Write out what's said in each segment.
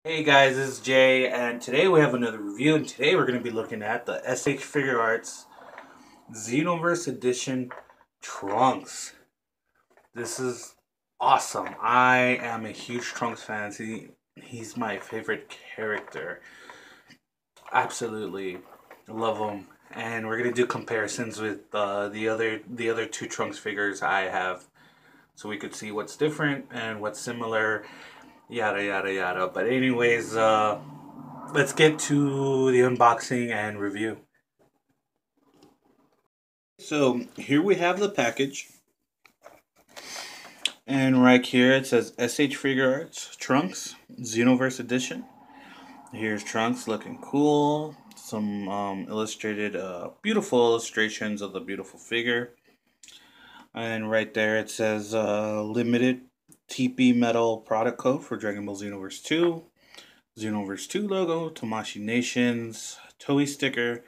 Hey guys, this is Jay, and today we have another review, and today we're going to be looking at the SH Figuarts Xenoverse Edition Trunks. This is awesome. I am a huge Trunks fan. He's my favorite character. Absolutely love him. And we're going to do comparisons with the other two Trunks figures I have, so we could see what's different and what's similar, yada yada yada. But anyways, let's get to the unboxing and review. So here we have the package, and right here it says SH Figuarts Trunks Xenoverse Edition. Here's Trunks looking cool. Some illustrated, beautiful illustrations of the beautiful figure. And right there it says limited TP metal product code for DragonBall Xenoverse 2. Xenoverse 2 logo, Tamashii Nations, Toei sticker,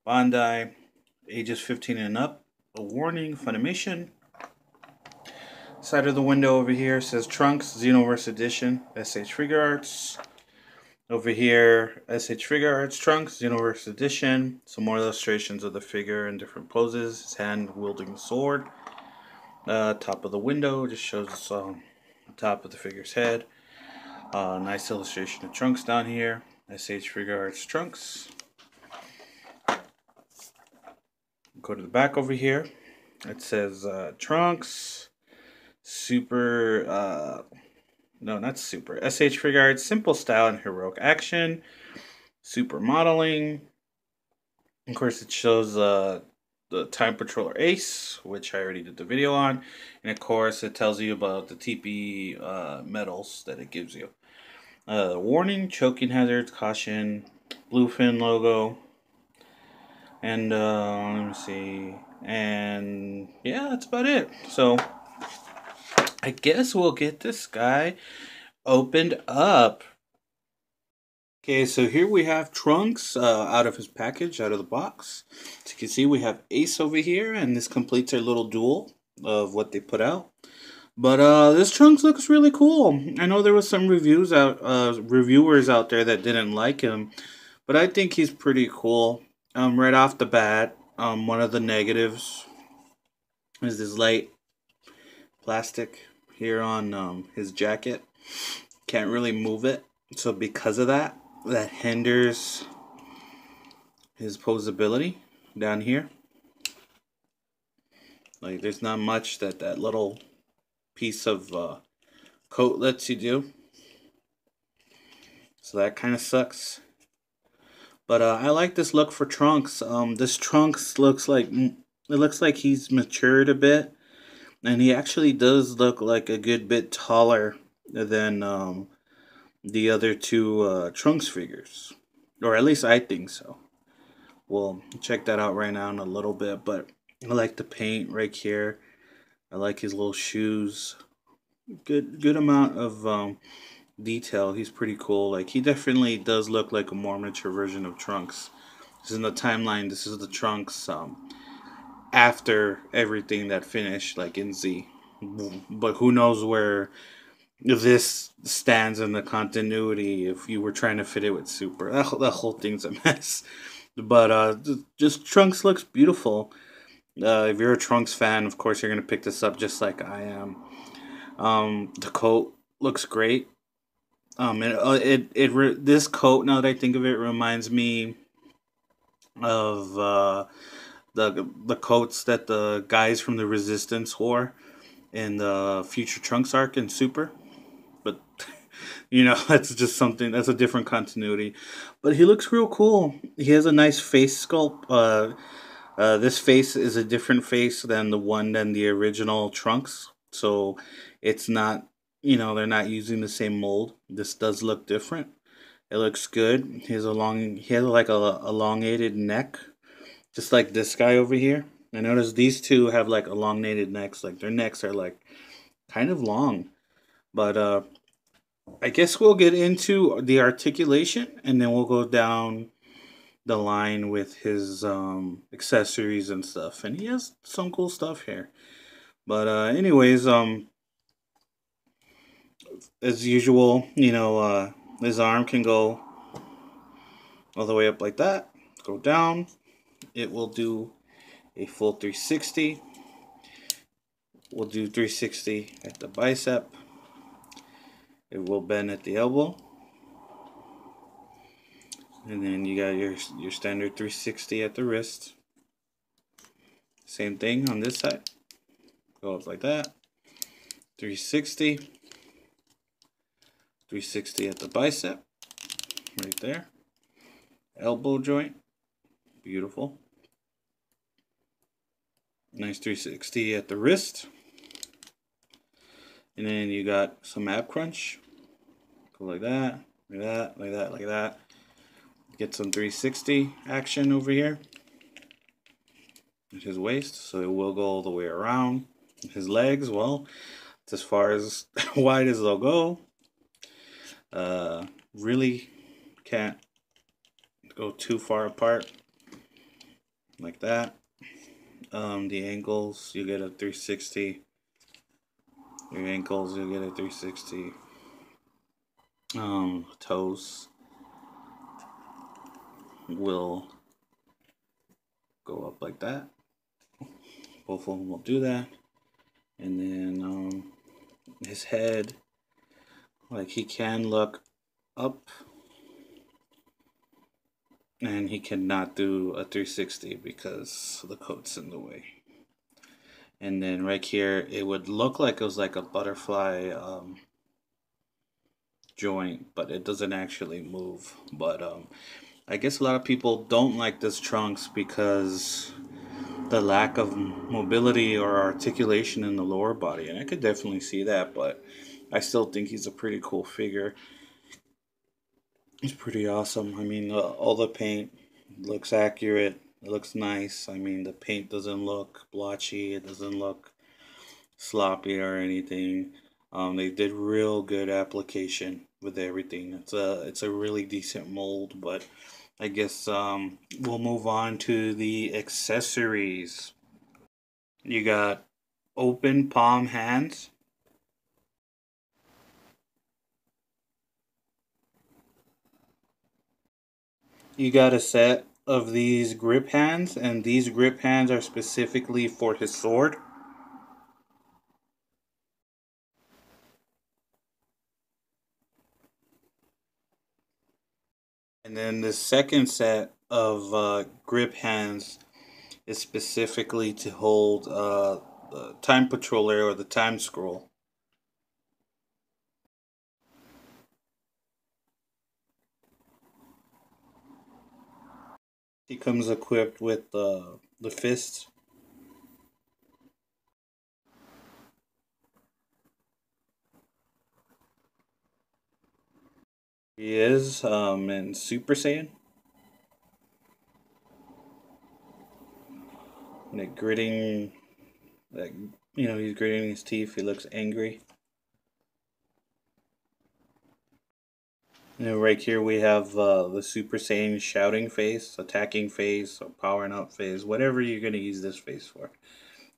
Bandai, ages 15 and up, a warning, Funimation. Side of the window over here says Trunks, Xenoverse Edition, SH Figuarts. Over here, SH Figuarts, Trunks, Xenoverse Edition. Some more illustrations of the figure in different poses, his hand wielding the sword. Top of the window just shows the top of the figure's head. Nice illustration of Trunks down here. SH Figuarts Trunks. Go to the back over here. It says Trunks, Super, no, not Super, SH Figuarts, Simple Style and Heroic Action, Super Modeling. Of course, it shows the Time Patroller Ace, which I already did the video on. And of course, it tells you about the TP medals that it gives you. Warning, choking hazards, caution, bluefin logo. And let me see. And yeah, that's about it. So I guess we'll get this guy opened up. Okay, so here we have Trunks out of his package, out of the box. As you can see, we have Ace over here, and this completes our little duel of what they put out. But this Trunks looks really cool. I know there was some reviewers out there that didn't like him, but I think he's pretty cool. Right off the bat, one of the negatives is this light plastic here on his jacket. Can't really move it, so because of that, that hinders his posability down here. Like, there's not much that little piece of coat lets you do. So that kind of sucks. But I like this look for Trunks. This Trunks looks like he's matured a bit, and he actually does look like a good bit taller than the other two Trunks figures, or at least I think so. We'll check that out right now in a little bit. But I like the paint right here. I like his little shoes. Good amount of detail. He's pretty cool. Like, he definitely does look like a more mature version of Trunks. This is in the timeline. This is the Trunks after everything that finished, like in Z. But who knows where this stands in the continuity if you were trying to fit it with Super. That whole thing's a mess. But just Trunks looks beautiful. If you're a Trunks fan, of course you're gonna pick this up just like I am. The coat looks great. This coat, now that I think of it, reminds me of the coats that the guys from the Resistance wore in the Future Trunks arc in Super. But that's just something, that's a different continuity. But he looks real cool. He has a nice face sculpt. This face is a different face than the original Trunks. So it's not, they're not using the same mold. This does look different. It looks good. He has like a elongated neck, just like this guy over here. I noticed these two have like elongated necks. Like, their necks are like kind of long. But I guess we'll get into the articulation, and then we'll go down the line with his accessories and stuff. And he has some cool stuff here. But anyways, as usual, This arm can go all the way up like that, go down. It will do a full 360. We'll do 360 at the bicep. It will bend at the elbow. And then you got your standard 360 at the wrist. Same thing on this side. Go up like that. 360. 360 at the bicep. Right there. Elbow joint. Beautiful. Nice 360 at the wrist. And then you got some ab crunch. Go like that, like that, like that, like that. Get some 360 action over here at his waist, so it will go all the way around. His legs, well, it's as far as wide as they'll go. Really can't go too far apart like that. The ankles, you get a 360. Your ankles, you get a 360. Toes will go up like that. Both of them will do that. And then his head, like he can look up, and he cannot do a 360 because the coat's in the way. And then right here, it would look like it was like a butterfly joint, but it doesn't actually move. But I guess a lot of people don't like this Trunks because the lack of mobility or articulation in the lower body, and I could definitely see that, but I still think he's a pretty cool figure. He's pretty awesome. I mean, all the paint looks accurate. It looks nice. I mean, the paint doesn't look blotchy. It doesn't look sloppy or anything. They did real good application with everything. It's a really decent mold, but I guess we'll move on to the accessories. You got open palm hands. You got a set of these grip hands, and these grip hands are specifically for his sword. And then the second set of grip hands is specifically to hold the time patroller or the time scroll. He comes equipped with the fist. He is in Super Saiyan. Like gritting, like he's gritting his teeth. He looks angry. And right here we have the Super Saiyan shouting face, attacking face, or powering up face, whatever you're gonna use this face for.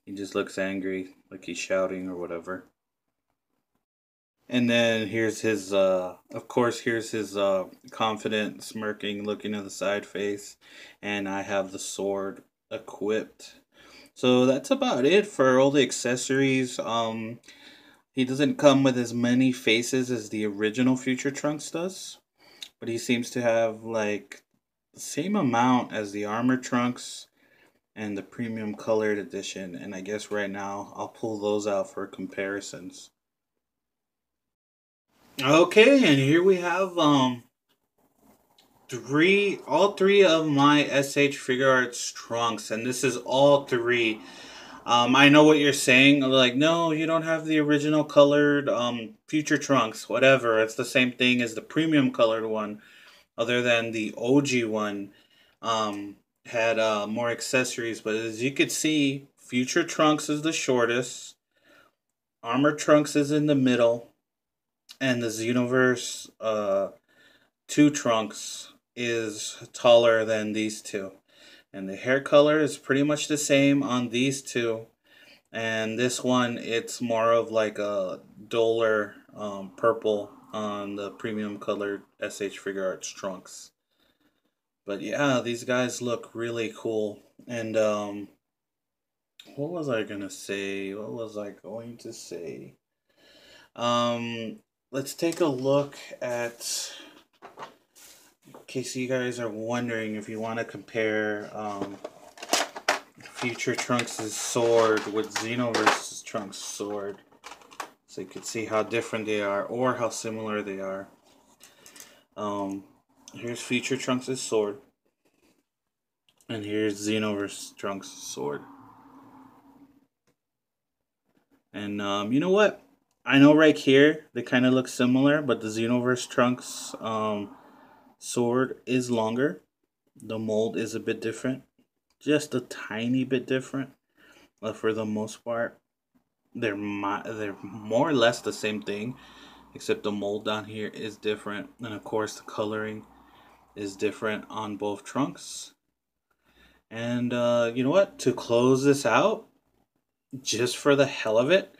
He just looks angry, like he's shouting or whatever. And then here's his, of course, here's his confident, smirking, looking to the side face. And I have the sword equipped. So that's about it for all the accessories. He doesn't come with as many faces as the original Future Trunks does. But he seems to have like the same amount as the Armor Trunks and the Premium Colored Edition. And I guess right now I'll pull those out for comparisons. Okay, and here we have all three of my SH Figuarts Trunks, and this is all three. I know what you're saying, like, no, you don't have the original colored Future Trunks, whatever. It's the same thing as the premium colored one, other than the OG one had more accessories. But as you could see, Future Trunks is the shortest, Armor Trunks is in the middle, and the Xenoverse 2 Trunks is taller than these two. And the hair color is pretty much the same on these two. And this one, it's more of like a duller purple on the premium colored SH Figuarts trunks. But yeah, these guys look really cool. And what was I gonna say? What was I going to say? Um, let's take a look at. In case you guys are wondering if you want to compare Future Trunks' sword with Xenoverse's Trunks' sword, so you could see how different they are or how similar they are. Um, Here's Future Trunks' sword, and here's Xenoverse Trunks' sword. And you know what? I know right here they kind of look similar, but the Xenoverse Trunks sword is longer. The mold is a bit different, just a tiny bit different, but for the most part, they're more or less the same thing, except the mold down here is different, and of course the coloring is different on both trunks. And you know what? To close this out, just for the hell of it,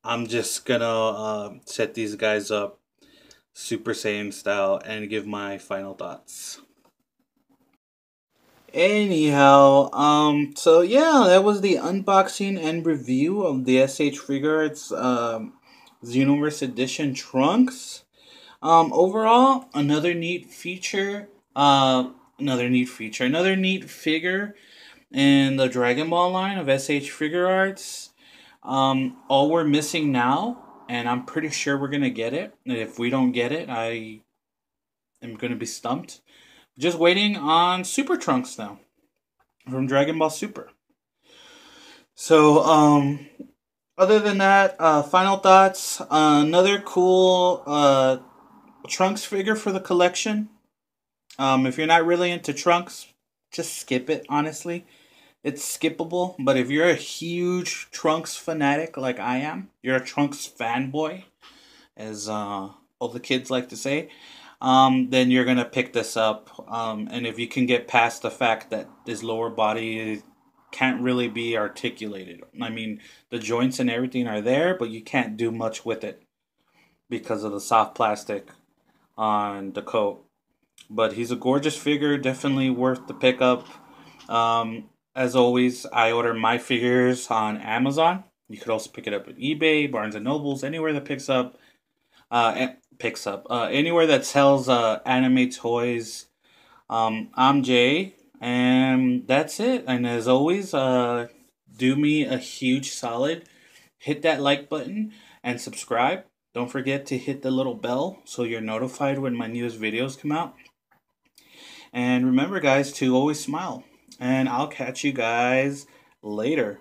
I'm just gonna set these guys up Super Saiyan style and give my final thoughts. Anyhow, so yeah, that was the unboxing and review of the SH Figuarts Xenoverse Edition trunks. Overall, another neat feature. Another neat figure in the Dragon Ball line of SH Figuarts. All we're missing now, and I'm pretty sure we're gonna get it. And if we don't get it, I am gonna be stumped. Just waiting on Super Trunks now from Dragon Ball Super. So, other than that, final thoughts. Another cool Trunks figure for the collection. If you're not really into Trunks, just skip it, honestly. It's skippable, but if you're a huge Trunks fanatic like I am, you're a Trunks fanboy, as all the kids like to say, then you're gonna pick this up. And if you can get past the fact that his lower body can't really be articulated, I mean, the joints and everything are there, but you can't do much with it because of the soft plastic on the coat. But he's a gorgeous figure, definitely worth the pickup. As always, I order my figures on Amazon. You could also pick it up at eBay, Barnes and Nobles, anywhere that anywhere that sells anime toys. I'm Jay, and that's it. And as always, do me a huge solid. Hit that like button and subscribe. Don't forget to hit the little bell so you're notified when my newest videos come out. And remember, guys, to always smile. And I'll catch you guys later.